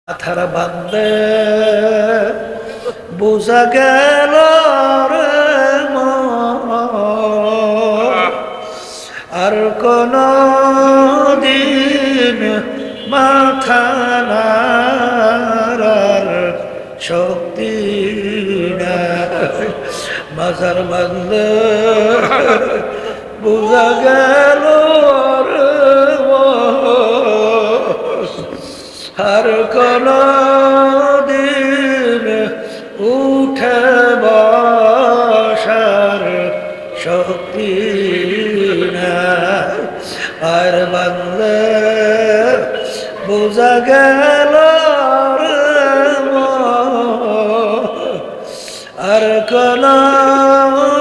মাথার বান্দে বোঝা গেল রে আর কোন দিন মাথা নাড়ার শক্তি নাই। মাথার বান্দে বোঝা গেল রে আর কোন দিন উঠে বসার শক্তি নাই। আর বান্দে বোঝা গেল আর কোন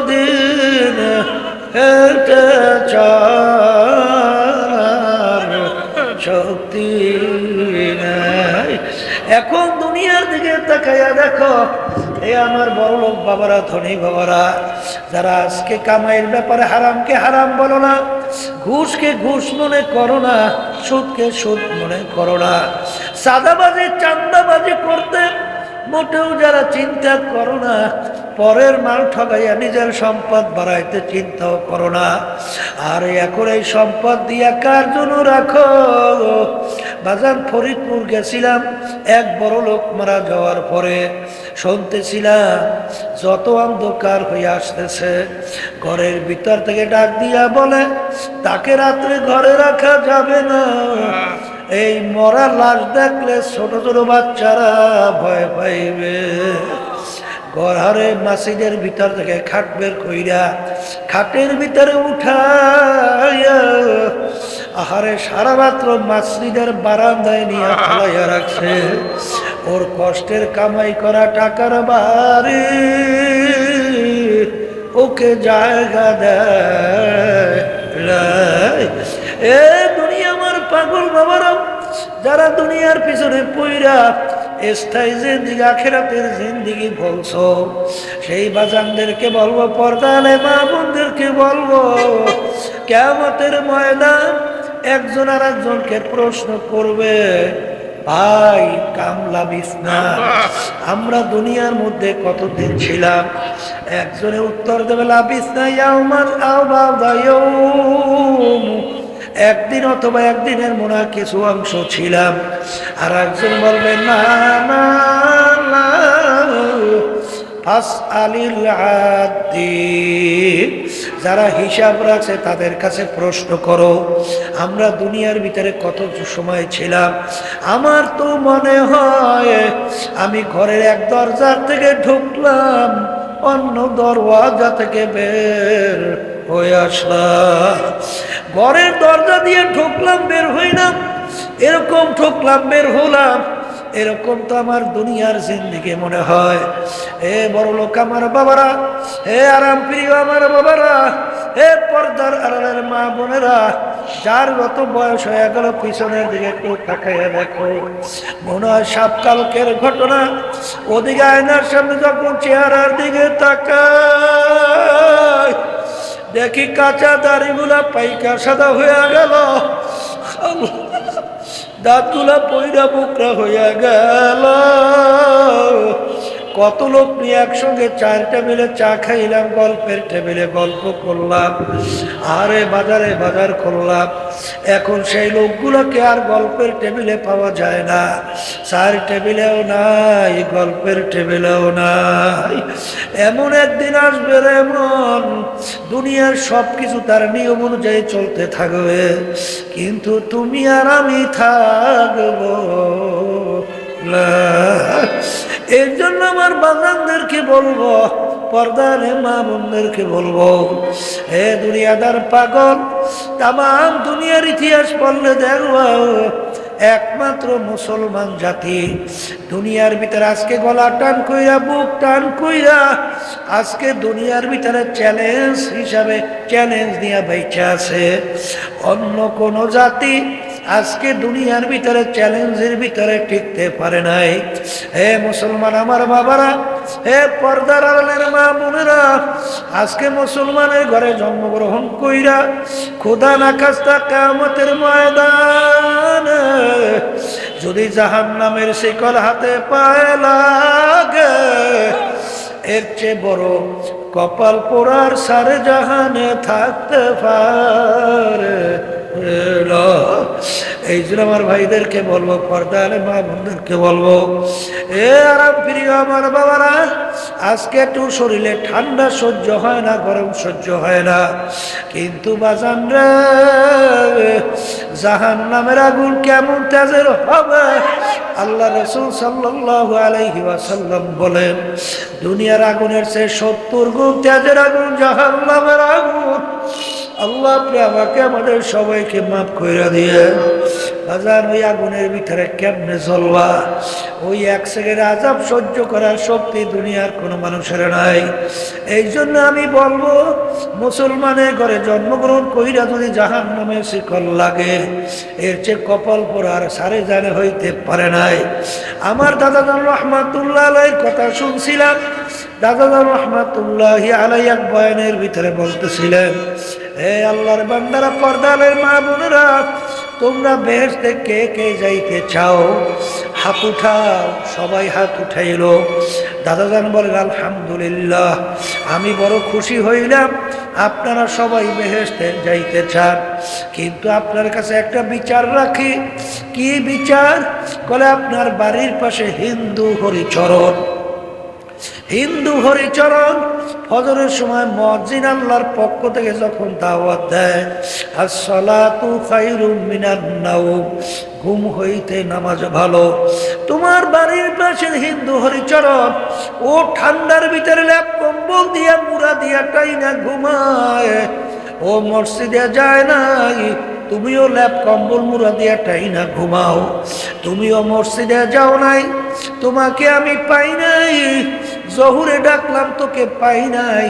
দিন হেঁটে চলার শক্তি নাই। এখন দুনিয়ার দিকে তাকাইয়া দেখো, এই আমার বড় লোক বাবারা, ধনী বাবারা, যারা আজকে কামাইয়ের ব্যাপারে হারামকে হারাম বলো না, ঘুষকে ঘুষ মনে করো না, সুদকে সুদ মনে করো না, সাদাবাজি চান্দাবাজি করতে মোটেও যারা চিন্তা করো না, পরের মাল ঠগাইয়া নিজের সম্পদ বাড়াইতে চিন্তাও করো না। আর এখন এই সম্পদ দিয়া কার জন্য রাখো? বাজার ফরিদপুর গেছিলাম, এক বড় লোক মারা যাওয়ার পরে শুনতেছিলাম যত অন্ধকার হয়ে আসতেছে, ঘরের ভিতর থেকে ডাক দিয়া বলে তাকে রাত্রে ঘরে রাখা যাবে না। এই মরা লাশ দেখলে ছোট ছোট বাচ্চারা ভয় পাইবে। ঘরে মসজিদের ভিতর থেকে খাট বের কইরা খাটের ভিতরে উঠাইয়া আহারে সারা রাত্র মসজিদের বারান্দায় নিয়ে ফেলাইয়া রাখছে। ওর কষ্টের কামাই করা টাকার বাড়ি ওকে জায়গা দেয়। এ দুনিয়া আমার পাগল বাবারা, যারা দুনিয়ার পিছনে পইরা স্থায়ী জিন্দিগি আখিরাতের জিন্দিগি বলছো, সেই বাজানদেরকে বলবো, পর্দালে মা বোনদেরকে বলবো, কিয়ামতের ময়দান একজন আর একজনকে প্রশ্ন করবে, ভাই কামলা বিছনা আমরা দুনিয়ার মধ্যে কতদিন ছিলাম? একজনে উত্তর দেবে লাবিসনা ইয়াউমান আও বা'দা ইয়াউম, একদিন অথবা একদিনের মনে কিছু অংশ ছিলাম। আর একজন বলবে না না না ফাসআলিল আদি, যারা হিসাব রাখছে তাদের কাছে প্রশ্ন করো, আমরা দুনিয়ার ভিতরে কত সময় ছিলাম? আমার তো মনে হয় আমি ঘরের এক দরজা থেকে ঢুকলাম, অন্য দরওয়াজা থেকে বের হয়ে আসলাম। ঘরের দরজা দিয়ে ঢুকলাম, বের হইলাম, এরকম ঢুকলাম বের হলাম, এরকম তো আমার দুনিয়ার জিন্দিগি মনে হয়। হে বড় লোক আমার বাবারা, হে আরাম প্রিয় আমার বাবারা, হে পর্দার আড়ালের মা বোনেরা, যার যত বয়স হয়ে গেল পিছনের দিকে একটু তাকাইয়া দেখো, মনে হয় সাপকালকের ঘটনা। ওদিকে আয়নার সামনে যখন চেহারার দিকে তাকায়, দেখি কাঁচা দাড়িগুলা পাইকা সাদা হয়ে গেল, দাঁতগুলা পইরা বুকরা হইয়া গেল। কত লোক নিয়ে একসঙ্গে চায়ের টেবিলে চা খাইলাম, গল্পের টেবিলে গল্প করলাম, আরে বাজারে বাজার করলাম। এখন সেই লোকগুলোকে আর গল্পের টেবিলে পাওয়া যায় না, চায়ের টেবিলেও নাই, গল্পের টেবিলেও নাই। এমন একদিন আসবে রে মন, দুনিয়ার সব কিছু তার নিয়ম অনুযায়ী চলতে থাকবে, কিন্তু তুমি আর আমি থাকবো না। এর জন্য আমার বাগানদেরকে বলবো, পর্দার মা বোনদেরকে বলবো, হে দুনিয়াদার পাগল, তামাম দুনিয়ার ইতিহাস পড়লে দেখবো একমাত্র মুসলমান জাতি দুনিয়ার ভিতরে আজকে গলা টান কইরা, বুক টান কইরা, আজকে দুনিয়ার ভিতরে চ্যালেঞ্জ হিসাবে চ্যালেঞ্জ নিয়ে বেঁচে আছে। অন্য কোন জাতি আজকে দুনিয়ার ভিতরে চ্যালেঞ্জের ভিতরে টিকতে পারে নাই। হে মুসলমান আমার বাবারা, হে পর্দার আড়ালের মা বোনেরা, আজকে মুসলমানের ঘরে জন্মগ্রহণ কইরা খোদা না খাস্তা কিয়ামতের ময়দান যদি জাহান্নামের শিকল হাতে পায়ে লাগে, এর চেয়ে বড় কপাল পোড়ার সারে জাহানে থাকতে পারে না। এই জন্য আমার ভাইদেরকে বলবো, পর্দার মা বোনদেরকে বলবো, এ আরাম প্রিয় আমার বাবারা, আজকে একটু শরীরে ঠান্ডা সহ্য হয় না, গরম সহ্য হয় না, কিন্তু বাজান রে, জাহান্নামের আগুন কেমন তেজের হবে আল্লাহ রাসূল সাল্লাল্লাহু আলাইহি ওয়াসাল্লাম বলেন, দুনিয়ার আগুনের চেয়ে 70 গুণ তেজের আগুন জাহান্নামের আগুন। আল্লাহ আপনি আমাকে আমাদের সবাইকে মাফ করে দিয়ে, বাজার ওই আগুনের ভিতরে কেমনে জ্বলবা, ওই এক সেকেন্ড আযাব সহ্য করার শক্তি দুনিয়ার কোনো মানুষের নাই। এই জন্য আমি বলবো, মুসলমানের ঘরে জন্মগ্রহণ কইরা যদি জাহান্নামের শিকল লাগে, এর চেয়ে কপাল পোড়ার সারে জানে হইতে পারে নাই। আমার দাদা রহমাতুল্লাহ আলাইহির কথা শুনছিলাম, দাদা রহমাতুল্লাহি আলাইহি এক বয়ানের ভিতরে বলতেছিলেন, হে আল্লাহর বান্দারা, পর্দালের মা বোনেরা, তোমরা বেহেশতে কে কে যাইতে চাও? হাত উঠাও। সবাই হাত উঠাইল। দাদাজান বলেন, আলহামদুলিল্লাহ, আমি বড় খুশি হইলাম আপনারা সবাই বেহেশতে যাইতে চান, কিন্তু আপনার কাছে একটা বিচার রাখি। কি বিচার? বলে, আপনার বাড়ির পাশে হিন্দু হরিচরণ, হিন্দু হরিচরণ ফজরের সময় মুয়াজ্জিন আল্লাহর পক্ষ থেকে যখন দাওয়াত দেয়, আসসালাতু খায়রুম মিনান নাওম, ঘুম হইতে নামাজ ভালো। তোমার বাড়ির পাশে হিন্দু হরিচরণ, ও ঠান্ডার ভিতরে ল্যাপ কম্বল দিয়া মুড়া দিয়া টাইনা ঘুমায়, ও মসজিদে যায় নাই, তুমিও ল্যাপ কম্বল মুড়া দিয়া টাইনা ঘুমাও। তুমিও মসজিদে যাও নাই, তোমাকে আমি পাই নাই। জহুরে ডাকলাম, তোকে পাই নাই।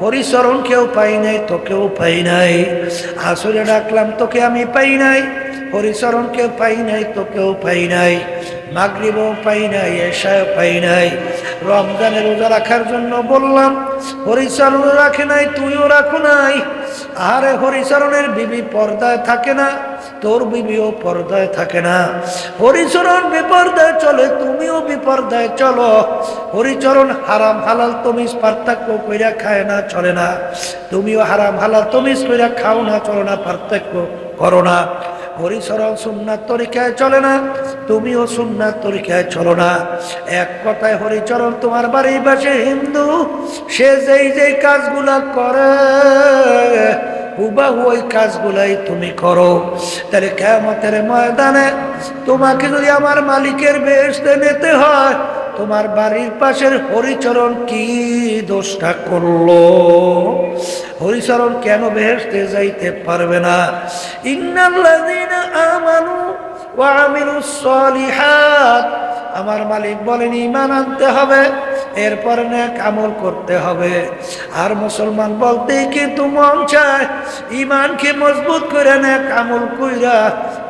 হরিচরণ কেউ পাই নাই, তোকেও পাই নাই। আসরে ডাকলাম, তোকে আমি পাই নাই। হরিচরণকে পাই নাই, তোকেও পাই নাই। মাগরিবও পাই নাই, এশাও পাই নাই। রমজানের রোজা রাখার জন্য বললাম, হরিচরণ রাখে নাই, তুইও রাখো নাই। আরে হরিচরণের বিবি পর্দায় থাকে না, তোর বিবিও পর্দায় থাকে না। হরিচরণ বিপর্দায় চলে, তুমিও বিপর্দায় চলো। হরিচরণ হারাম হালাল তমিজ পার্থক্য কইরা খায় না, চলে না। তুমিও হারাম হালাল তমিজ কইরা খাও না, চলো না, পার্থক্য করো না। হরিচরণ সুন্নাত তরিকায় চলে না, তুমিও সুন্নাত তরিকায় চলো না। এক কথায় হরিচরণ তোমার বাড়ির পাশে হিন্দু, সে যেই যেই কাজগুলা করে হুবাহু ওই কাজগুলাই তুমি করো। তাহলে কিয়ামতের ময়দানে তোমাকে যদি আমার মালিকের বেহেশতে নিতে হয়, তোমার বাড়ির পাশের হরিচরণ কি দোষটা করলো? হরিচরণ কেন বেহেশতে যাইতে পারবে না? ইন্নাল্লাযীনা আমানু ওয়া আমিলুস সালিহাত, আমার মালিক বলেন ঈমান আনতে হবে, এরপর নেক আমল করতে হবে। আর মুসলমান বলতেই কিন্তু মন চায় ঈমানকে মজবুত করে নেক আমল কইরা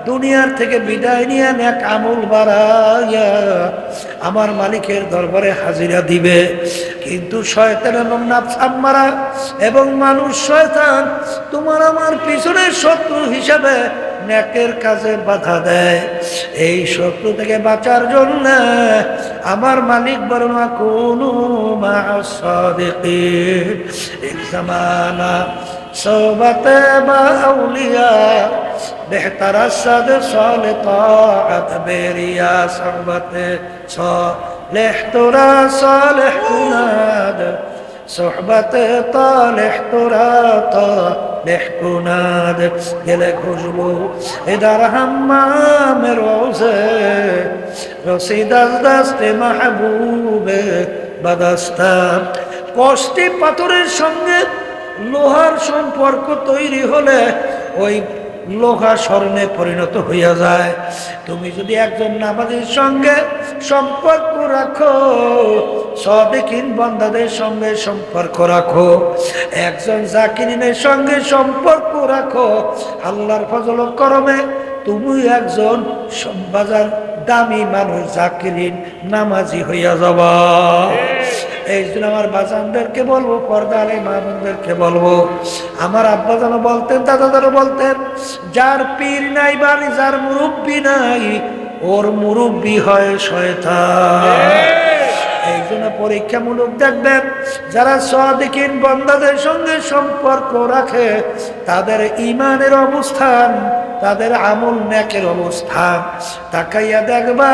দুনিয়ার থেকে বিদায় নিয়ে নেক আমল বাড়াইয়া আমার মালিকের দরবারে হাজিরা দিবে। কিন্তু শয়তান এবং নফস আম্মারা এবং মানুষ শয়তান তোমার আমার পিছনের শত্রু হিসাবে নেকের কাজে বাধা দেয়। এই শত্রু থেকে বাঁচার জন্য আমার মালিক বলেন, কুনু মা'আস সাদিকিন, এক জামানা সোহবতে বা আউলিয়া বেহতার সাদ সালে তাআত বেরিয়া সহবতে সালেহ তোরা সালেহ কুনাদ সোহবতে তালেহ তোরা তালেহ কুনাদ গেলে খুশবু ইদার হাম্মাম রোজে রসিদাস দস্তে মাহবুবে বাদাস্তাম। কষ্টি পাথরের সঙ্গে লোহার সম্পর্ক তৈরি হলে ওই লোহা স্বর্ণে পরিণত হইয়া যায়। তুমি যদি একজন নামাজীর সঙ্গে সম্পর্ক রাখো, সাদিকিন বান্দাদের সঙ্গে সম্পর্ক রাখো, একজন জাকিরিনের সঙ্গে সম্পর্ক রাখো, আল্লাহর ফজল ও করমে তুমি একজন বাজার দামি মানুষ, জাকিরিন নামাজি হইয়া যাবা। এই জন্য আমার বাজানদেরকে বলবো, পর্দারে মা বোনদেরকে বলবো, আমার আব্বা যেন বলতেন, দাদা যেন বলতেন, যার পীর নাই বাড়ি, যার মুরব্বী নাই, ওর মুরব্বি হয় শয়তান। এই জন্য পরীক্ষামূলক দেখবেন, যারা সাদিকিন বান্দাদের সঙ্গে সম্পর্ক রাখে তাদের ঈমানের অবস্থান, তাদের আমল নেকের অবস্থান তাকাইয়া দেখবা।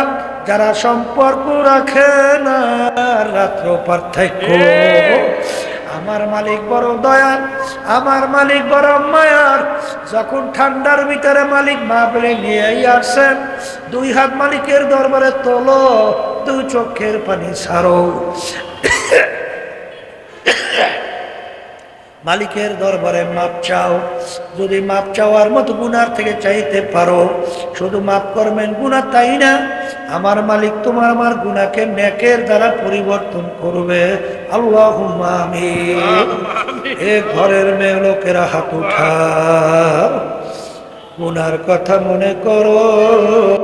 যারা সম্পর্ক রাখে না, রাত্র পার্থক্য। আমার মালিক বড় দয়াল, আমার মালিক বড় মায়ার। যখন ঠান্ডার ভিতরে মালিক মাহফিলে নিয়ে আসছেন, দুই হাত মালিকের দরবারে তোলো, দুই চোখের পানি ছাড়ো। মালিকের দরবারে মাপ চাও। যদি মাপ চাওয়ার মতো গুনার থেকে চাইতে পারো, শুধু মাপ করবেন গুনাহ তাই না, আমার মালিক তোমার আমার গুনাহকে নেকের দ্বারা পরিবর্তন করবে। আল্লাহুম্মা আমিন। এ ঘরের মেয়ে লোকেরা হাত উঠাও, গুনার কথা মনে করো।